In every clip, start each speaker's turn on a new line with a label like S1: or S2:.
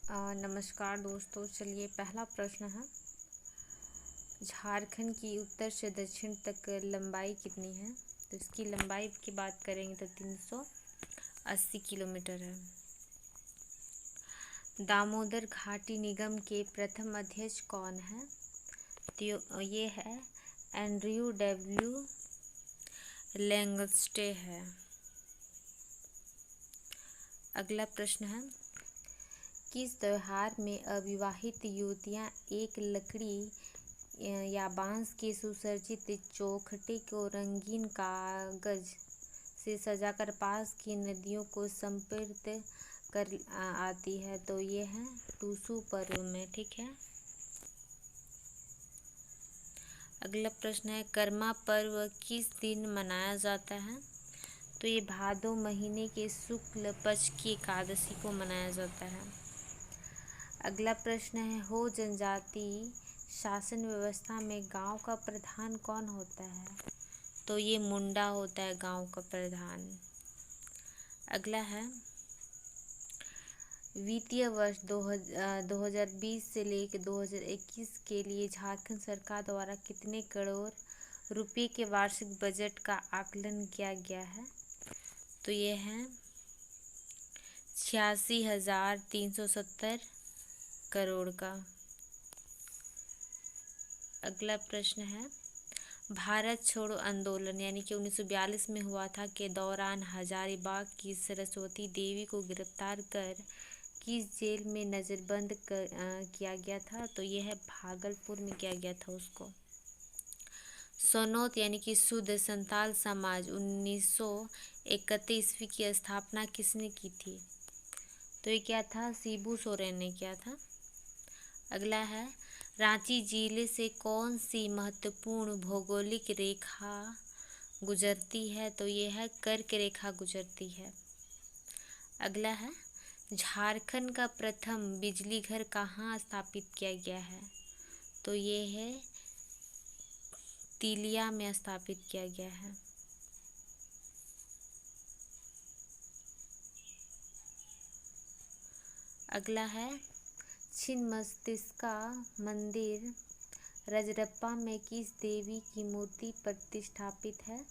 S1: नमस्कार दोस्तों। चलिए, पहला प्रश्न है, झारखंड की उत्तर से दक्षिण तक लंबाई कितनी है? तो इसकी लंबाई की बात करेंगे तो 380 किलोमीटर है। दामोदर घाटी निगम के प्रथम अध्यक्ष कौन है? तो ये है एंड्रयू डब्ल्यू लैंगस्टे है। अगला प्रश्न है, किस त्योहार में अविवाहित युवतियां एक लकड़ी या बांस के सुसज्जित चौखटे को रंगीन कागज से सजाकर पास की नदियों को समर्पित कर आती है? तो ये है टूसू पर्व में। ठीक है। अगला प्रश्न है, कर्मा पर्व किस दिन मनाया जाता है? तो ये भादो महीने के शुक्ल पक्ष की एकादशी को मनाया जाता है। अगला प्रश्न है, हो जनजाति शासन व्यवस्था में गांव का प्रधान कौन होता है? तो ये मुंडा होता है गांव का प्रधान। अगला है, वित्तीय वर्ष 2020 से लेकर 2021 के लिए झारखंड सरकार द्वारा कितने करोड़ रुपए के वार्षिक बजट का आकलन किया गया है? तो ये है 86,370 करोड़ का। अगला प्रश्न है, भारत छोड़ो आंदोलन यानी कि 1942 में हुआ था के दौरान हजारीबाग की सरस्वती देवी को गिरफ्तार कर किस जेल में नज़रबंद किया गया था? तो यह है भागलपुर में किया गया था उसको। सोनौत यानी कि शुद्ध संताल समाज 1931 ईस्वी की स्थापना किसने की थी? तो ये क्या था? शिबू सोरेन ने किया था। अगला है, रांची जिले से कौन सी महत्वपूर्ण भौगोलिक रेखा गुजरती है? तो ये है कर्क रेखा गुजरती है। अगला है, झारखंड का प्रथम बिजली घर कहाँ स्थापित किया गया है? तो ये है तिलिया में स्थापित किया गया है। अगला है, छिन्नमस्तिका मंदिर रजरप्पा में किस देवी की मूर्ति प्रतिष्ठापित है?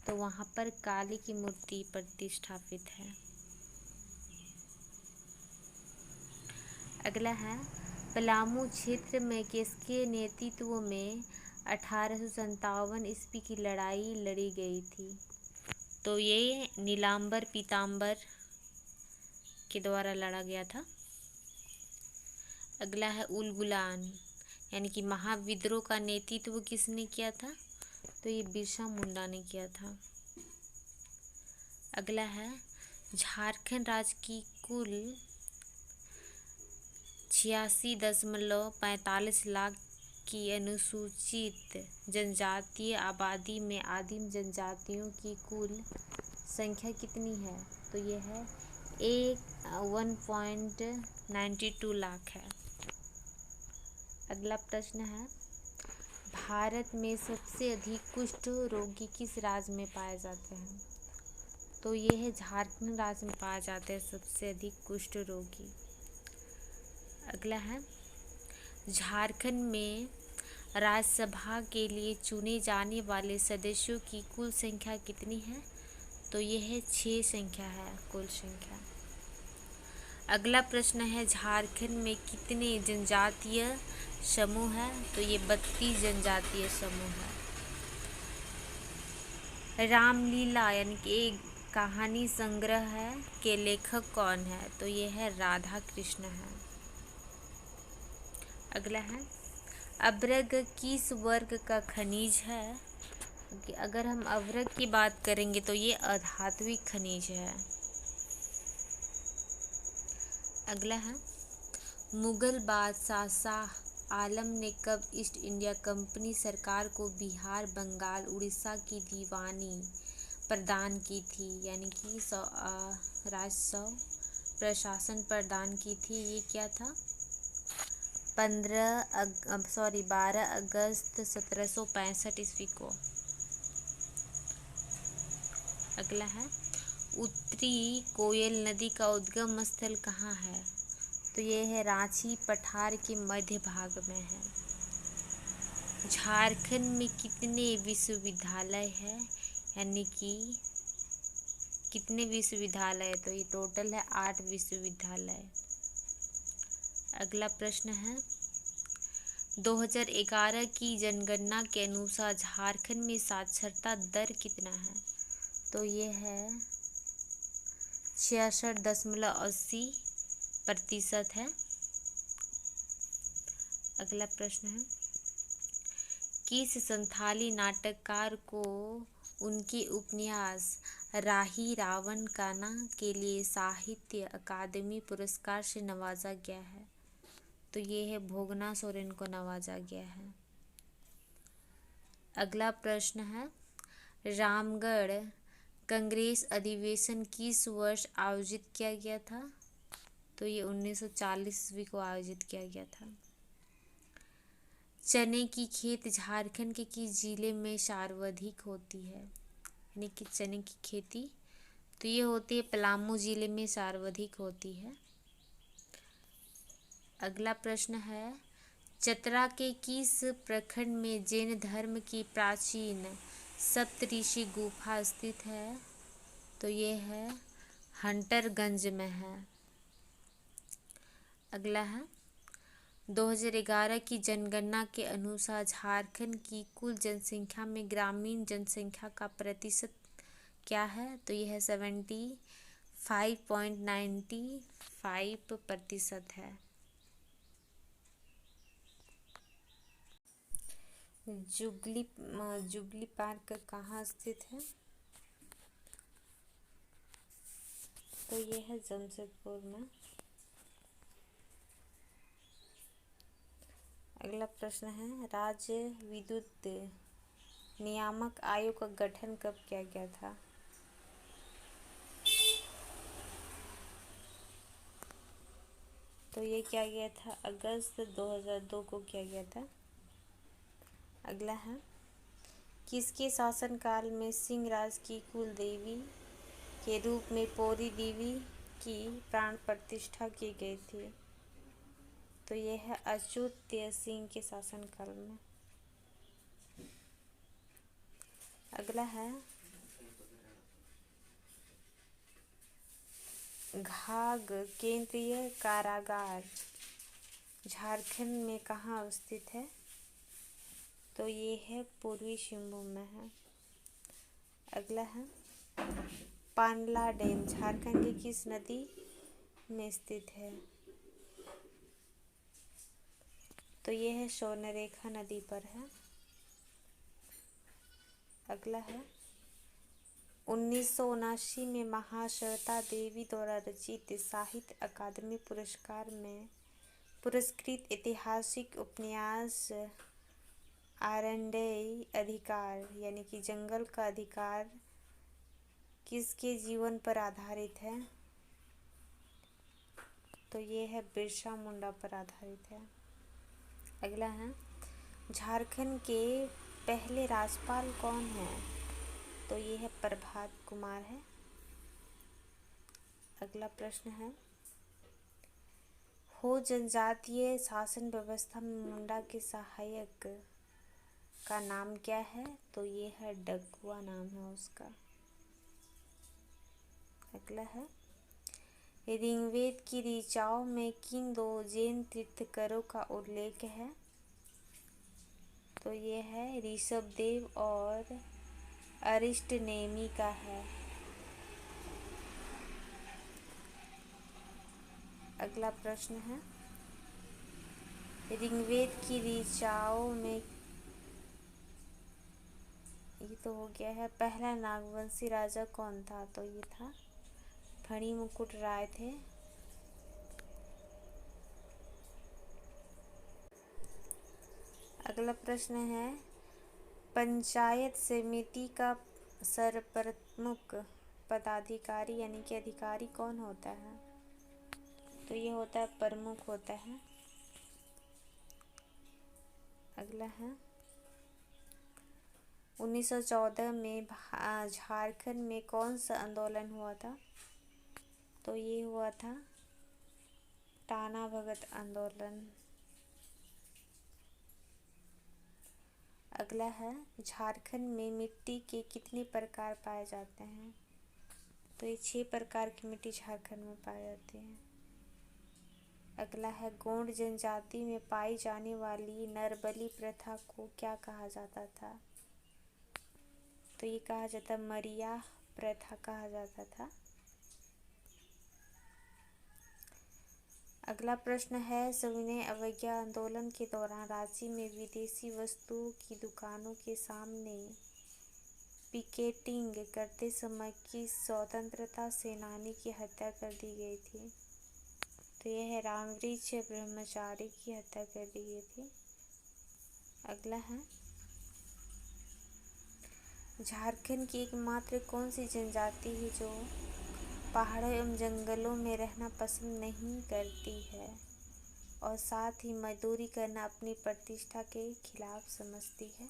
S1: तो वहाँ पर काली की मूर्ति प्रतिष्ठापित है। अगला है, पलामू क्षेत्र में किसके नेतृत्व में 1857 ईस्वी की लड़ाई लड़ी गई थी? तो ये नीलांबर पीतांबर के द्वारा लड़ा गया था। अगला है, उलगुलान यानी कि महाविद्रोह का नेतृत्व किसने किया था? तो ये बिरसा मुंडा ने किया था। अगला है, झारखंड राज्य की कुल 86.45 लाख की अनुसूचित जनजातीय आबादी में आदिम जनजातियों की कुल संख्या कितनी है? तो ये है 1.92 लाख है। अगला प्रश्न है, भारत में सबसे अधिक कुष्ठ रोगी किस राज्य में पाए जाते हैं? तो ये है झारखंड राज्य में पाए जाते हैं सबसे अधिक कुष्ठ रोगी। अगला है, झारखंड में राज्यसभा के लिए चुने जाने वाले सदस्यों की कुल संख्या कितनी है? तो ये है 6 संख्या है कुल संख्या। अगला प्रश्न है, झारखंड में कितने जनजातीय समूह है? तो ये 32 जनजातीय समूह है। रामलीला यानी कि एक कहानी संग्रह है के लेखक कौन है? तो ये है राधा कृष्ण है। अगला है, अभ्रक किस वर्ग का खनिज है? अगर हम अभ्रक की बात करेंगे तो ये अधात्विक खनिज है। अगला है, मुगल बादशाह शाह आलम ने कब ईस्ट इंडिया कंपनी सरकार को बिहार, बंगाल, उड़ीसा की दीवानी प्रदान की थी यानी कि राजस्व प्रशासन प्रदान की थी? ये क्या था? 12 अगस्त 1765 ईस्वी को। अगला है, उत्तरी कोयल नदी का उद्गम स्थल कहाँ है? तो ये है रांची पठार के मध्य भाग में है। झारखंड में कितने विश्वविद्यालय है, यानी कि कितने विश्वविद्यालय है, तो ये टोटल है 8 विश्वविद्यालय। अगला प्रश्न है 2011 की जनगणना के अनुसार झारखंड में साक्षरता दर कितना है, तो ये है 66.80% है। अगला प्रश्न है किस संथाली नाटककार को उनके उपन्यास राही रावण काना के लिए साहित्य अकादमी पुरस्कार से नवाजा गया है, तो ये है भोगना सोरेन को नवाजा गया है। अगला प्रश्न है रामगढ़ कांग्रेस अधिवेशन किस वर्ष आयोजित किया गया था, तो ये 1940 ईस्वी को आयोजित किया गया था। चने की खेती झारखंड के किस जिले में सर्वाधिक होती है, यानी कि चने की खेती, तो ये होती है पलामू जिले में सर्वाधिक होती है। अगला प्रश्न है चतरा के किस प्रखंड में जैन धर्म की प्राचीन सप्तऋषि गुफा स्थित है, तो ये है हंटरगंज में है। अगला है 2011 की जनगणना के अनुसार झारखंड की कुल जनसंख्या में ग्रामीण जनसंख्या का प्रतिशत क्या है, तो यह है 75.95% है। जुबली पार्क कहाँ स्थित है, तो यह है जमशेदपुर में। अगला प्रश्न है राज्य विद्युत नियामक आयोग का गठन कब किया गया था, तो ये किया गया था अगस्त 2002 को किया गया था। अगला है किसके शासनकाल में सिंहराज की कुल देवी के रूप में पौरी देवी की प्राण प्रतिष्ठा की गई थी, तो यह है अच्युत सिंह के शासनकाल में। अगला है घाघ केंद्रीय कारागार झारखंड में कहाँ अवस्थित है, तो ये है पूर्वी सिंहभूम में है। अगला है पांडला डैम झारखंड की किस नदी में स्थित है, तो ये है स्वर्णरेखा नदी पर है। अगला है 1979 में महाश्वेता देवी द्वारा रचित साहित्य अकादमी पुरस्कार में पुरस्कृत ऐतिहासिक उपन्यास अरण्य अधिकार यानी कि जंगल का अधिकार किसके जीवन पर आधारित है, तो ये है बिरसा मुंडा पर आधारित है। अगला है झारखंड के पहले राज्यपाल कौन है, तो ये है प्रभात कुमार है। अगला प्रश्न है हो जनजातीय शासन व्यवस्था में मुंडा के सहायक का नाम क्या है, तो ये है डगुआ नाम है उसका। अगला है ऋग्वेद की ऋचाओं में किन 2 जैन तीर्थंकरों का उल्लेख है, तो ये है ऋषभदेव और अरिष्टनेमि का है। अगला प्रश्न है ऋग्वेद की ऋचाओं में, ये तो हो गया है, पहला नागवंशी राजा कौन था, तो ये था फणिमुकुट राय थे। अगला प्रश्न है पंचायत समिति का सर्वप्रमुख पदाधिकारी यानी कि अधिकारी कौन होता है, तो ये होता है प्रमुख होता है। अगला है 1914 में झारखंड में कौन सा आंदोलन हुआ था, तो ये हुआ था टाना भगत आंदोलन। अगला है झारखंड में मिट्टी के कितने प्रकार पाए जाते हैं? तो ये 6 प्रकार की मिट्टी झारखंड में पाई जाती है। अगला है गोंड जनजाति में पाई जाने वाली नरबलि प्रथा को क्या कहा जाता था? तो ये कहा जाता मरिया प्रथा कहा जाता था। अगला प्रश्न है सविनय अवज्ञा आंदोलन के दौरान रांची में विदेशी वस्तुओं की दुकानों के सामने पिकेटिंग करते समय किस स्वतंत्रता सेनानी की हत्या कर दी गई थी? तो यह है रामवृक्ष ब्रह्मचारी की हत्या कर दी गई थी। अगला है झारखंड की एकमात्र कौन सी जनजाति है जो पहाड़ों एवं जंगलों में रहना पसंद नहीं करती है और साथ ही मजदूरी करना अपनी प्रतिष्ठा के खिलाफ समझती है?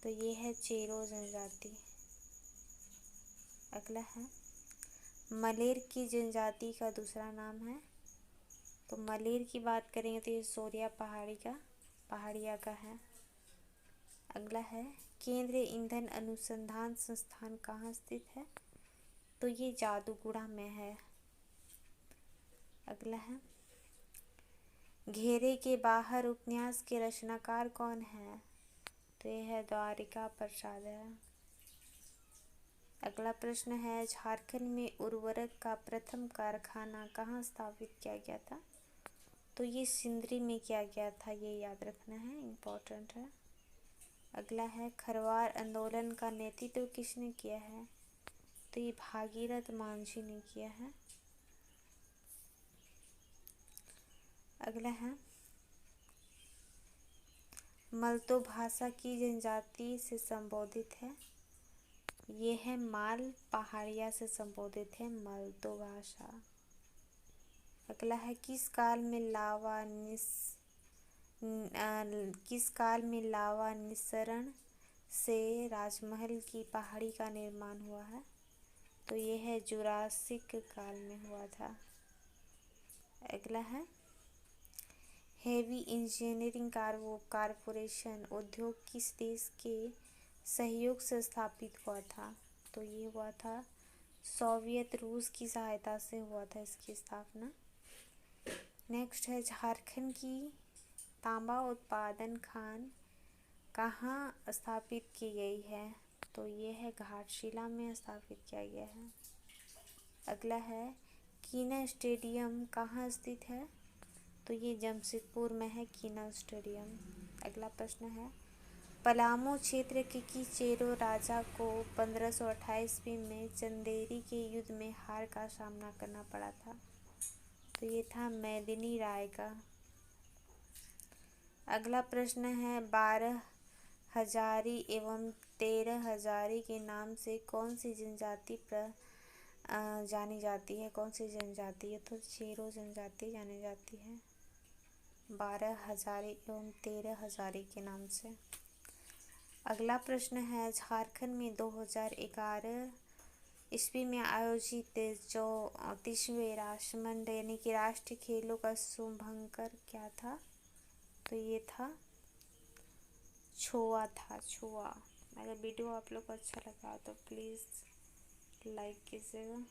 S1: तो ये है चेरो जनजाति। अगला है मलेर की जनजाति का दूसरा नाम है। तो मलेर की बात करेंगे तो ये सोरिया पहाड़िया का है। अगला है केंद्रीय ईंधन अनुसंधान संस्थान कहाँ स्थित है? तो ये जादूगुड़ा में है। अगला है घेरे के बाहर उपन्यास के रचनाकार कौन है? तो ये है द्वारिका प्रसाद है। अगला प्रश्न है झारखंड में उर्वरक का प्रथम कारखाना कहाँ स्थापित किया गया था? तो ये सिंदरी में किया गया था, ये याद रखना है, इम्पोर्टेंट है। अगला है खरवार आंदोलन का नेतृत्व किसने किया है? तो ये भागीरथ मांझी ने किया है। अगला है मल्तो भाषा की जनजाति से संबोधित है। ये है माल पहाड़िया से संबोधित है मल्तो भाषा। अगला है किस काल में लावा निस्सरण से राजमहल की पहाड़ी का निर्माण हुआ है? तो ये है जुरासिक काल में हुआ था। अगला है हेवी इंजीनियरिंग कारपोरेशन उद्योग किस देश के सहयोग से स्थापित हुआ था? तो ये हुआ था सोवियत रूस की सहायता से हुआ था इसकी स्थापना। नेक्स्ट है झारखंड की तांबा उत्पादन खान कहाँ स्थापित की गई है? तो ये है घाटशिला में स्थापित किया गया है। अगला है कीना स्टेडियम कहाँ स्थित है? तो ये जमशेदपुर में है कीना स्टेडियम। अगला प्रश्न है पलामू क्षेत्र के चेरो राजा को 1528 ईस्वी में चंदेरी के युद्ध में हार का सामना करना पड़ा था? तो ये था मेदिनी राय का। अगला प्रश्न है 12 हजारी एवं 13 हजारी के नाम से कौन सी जनजाति जानी जाती है? कौन सी जनजाति है? तो चेरो जनजाति जानी जाती है 12 हजारी एवं 13 हजारी के नाम से। अगला प्रश्न है झारखंड में 2011 ईस्वी में आयोजित 34वें राष्ट्रमंडल यानी कि राष्ट्रीय खेलों का शुभंकर क्या था? तो ये था छुआ था, छुआ। अगर वीडियो आप लोग को अच्छा लगा तो प्लीज़ लाइक कीजिएगा।